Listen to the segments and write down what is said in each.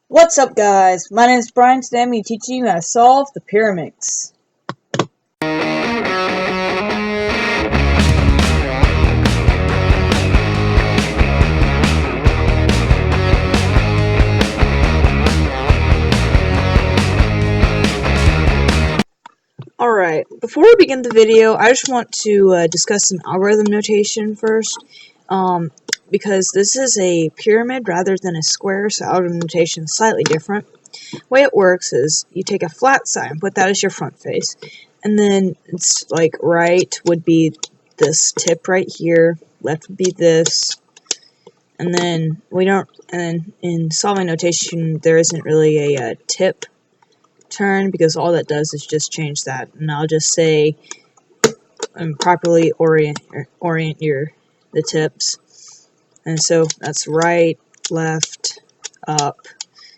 What's up, guys? My name is Brian. Today I'm going to teach you how to solve the Pyraminx. Alright, before we begin the video, I just want to discuss some algorithm notation first. Because this is a pyramid rather than a square, so algorithm notation is slightly different. The way it works is you take a flat side and put that as your front face, and then it's like right would be this tip right here, left would be this, and then in solving notation there isn't really a tip turn because all that does is just change that, and I'll just say properly orient the tips. And so that's right, left, up,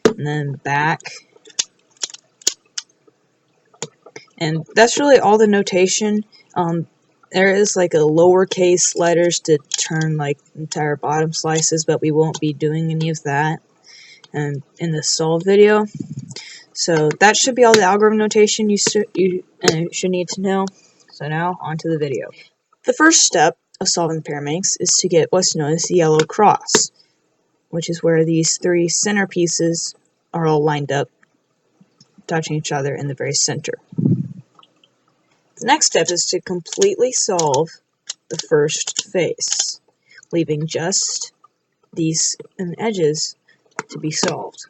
and then back. And that's really all the notation. There is like a lowercase letters to turn like entire bottom slices, but we won't be doing any of that in the solve video. So that should be all the algorithm notation you should need to know. So now on to the video. The first step of solving the Pyraminx is to get what's known as the yellow cross, which is where these three center pieces are all lined up, touching each other in the very center. The next step is to completely solve the first face, leaving just these edges to be solved.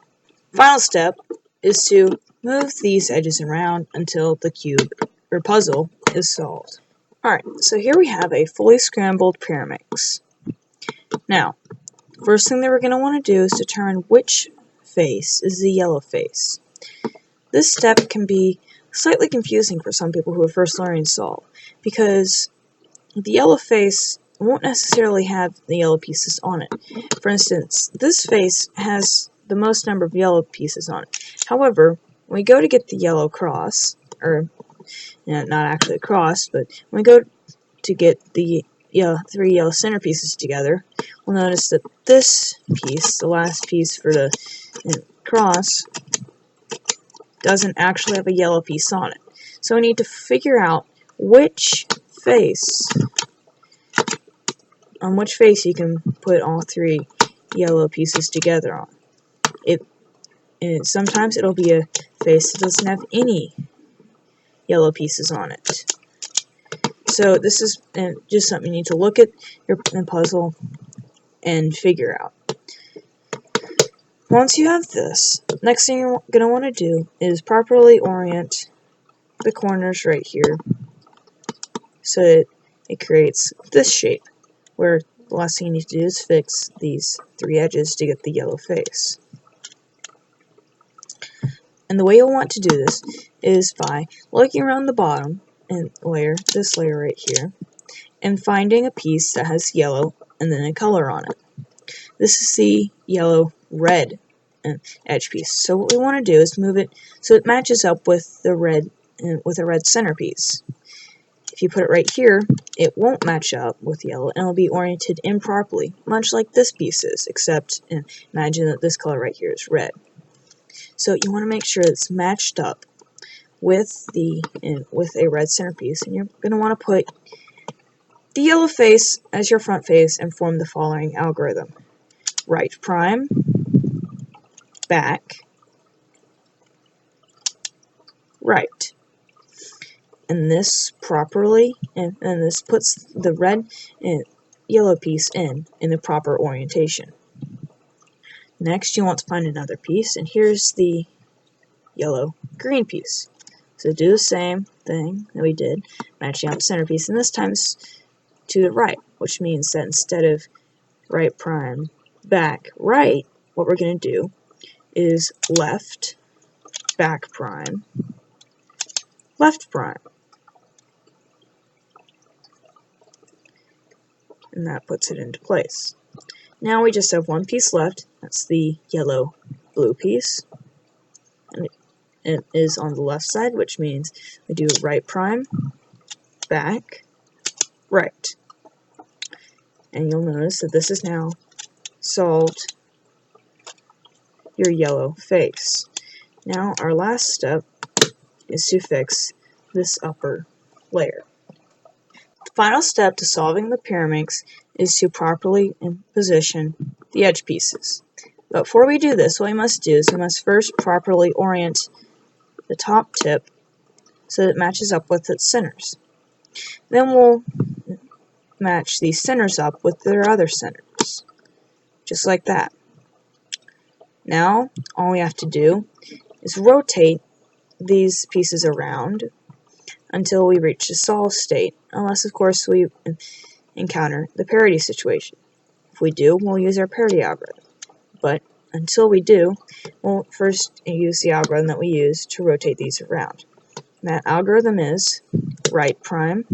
Final step is to move these edges around until the cube or puzzle is solved. Alright, so here we have a fully scrambled Pyraminx. Now, first thing that we're going to want to do is determine which face is the yellow face. This step can be slightly confusing for some people who are first learning to solve, because the yellow face won't necessarily have the yellow pieces on it. For instance, this face has the most number of yellow pieces on it. However, when we go to get the yellow cross, or not actually a cross, but when we go to get the three yellow center pieces together, we'll notice that this piece, the last piece for the cross, doesn't actually have a yellow piece on it. So we need to figure out which face you can put all three yellow pieces together on. Sometimes it'll be a face that doesn't have any yellow pieces on it. So this is just something you need to look at your puzzle and figure out. Once you have this, next thing you're going to want to do is properly orient the corners right here so that it creates this shape, where the last thing you need to do is fix these three edges to get the yellow face. And the way you'll want to do this is by looking around the bottom and this layer right here, and finding a piece that has yellow and then a color on it. This is the yellow-red edge piece. So what we want to do is move it so it matches up with the red with a red centerpiece. If you put it right here, it won't match up with yellow and it'll be oriented improperly, much like this piece is, except imagine that this color right here is red. So you want to make sure it's matched up with a red centerpiece, and you're going to want to put the yellow face as your front face and form the following algorithm: right prime, back, right. And this properly, and this puts the red and yellow piece in the proper orientation. Next, you want to find another piece, and here's the yellow-green piece. So do the same thing that we did, matching out the centerpiece, and this time to the right, which means that instead of right prime, back, right, what we're going to do is left, back prime, left prime. And that puts it into place. Now we just have one piece left. That's the yellow-blue piece. And it is on the left side, which means we do right prime, back, right. And you'll notice that this is now solved your yellow face. Now our last step is to fix this upper layer. The final step to solving the Pyraminx is to properly position the edge pieces. But before we do this, what we must do is we must first properly orient the top tip so that it matches up with its centers. Then we'll match these centers up with their other centers, just like that. Now, all we have to do is rotate these pieces around until we reach a solved state, unless of course we encounter the parity situation. If we do, we'll use our parity algorithm. But until we do, we'll first use the algorithm that we use to rotate these around. And that algorithm is right prime,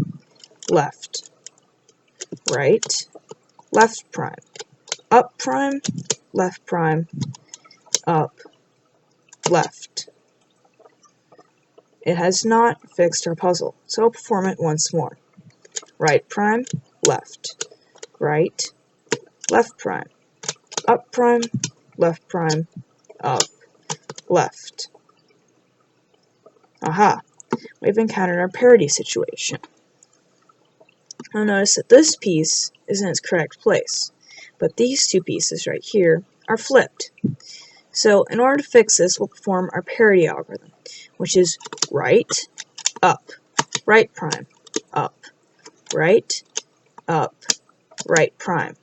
left, right, left prime, up prime, left prime, up, left. It has not fixed our puzzle, so I'll perform it once more. Right prime, left, right, left prime, up prime, left prime, up, left. Aha! We've encountered our parity situation. Now notice that this piece is in its correct place, but these two pieces right here are flipped. So in order to fix this, we'll perform our parity algorithm, which is right, up, right prime, up, right prime.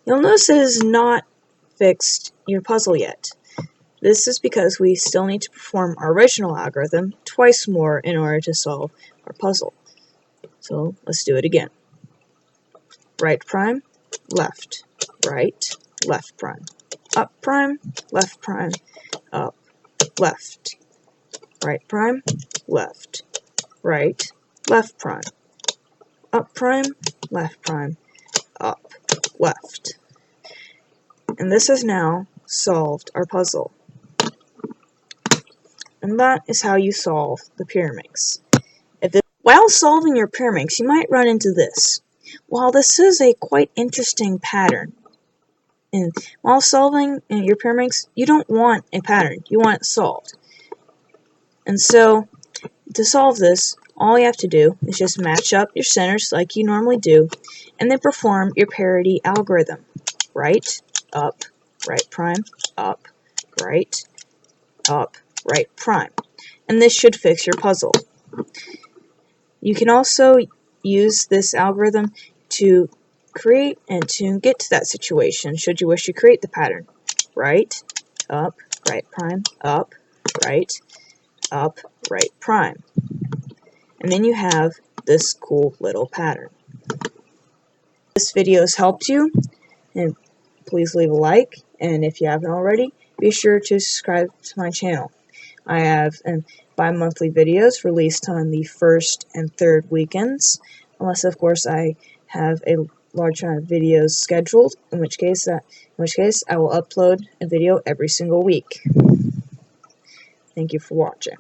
You'll notice it has not fixed your puzzle yet. This is because we still need to perform our original algorithm twice more in order to solve our puzzle. So let's do it again. Right prime, left, right, left prime, up prime, left prime, up, left, right prime, left, right, left prime, up prime, left prime, up, left. And this has now solved our puzzle. And that is how you solve the Pyraminx. While solving your Pyraminx, you might run into this. While this is a quite interesting pattern, and while solving your Pyraminx, you don't want a pattern, you want it solved. And so, to solve this, all you have to do is just match up your centers like you normally do, and then perform your parity algorithm. Right, up, right prime, up, right prime. And this should fix your puzzle. You can also use this algorithm to create and to get to that situation should you wish to create the pattern. Right, up, right prime, up, right prime. And then you have this cool little pattern. If this video has helped you, and please leave a like, and if you haven't already, be sure to subscribe to my channel. I have bi-monthly videos released on the first and third weekends, unless of course I have a large amount of videos scheduled, in which case I will upload a video every single week. Thank you for watching.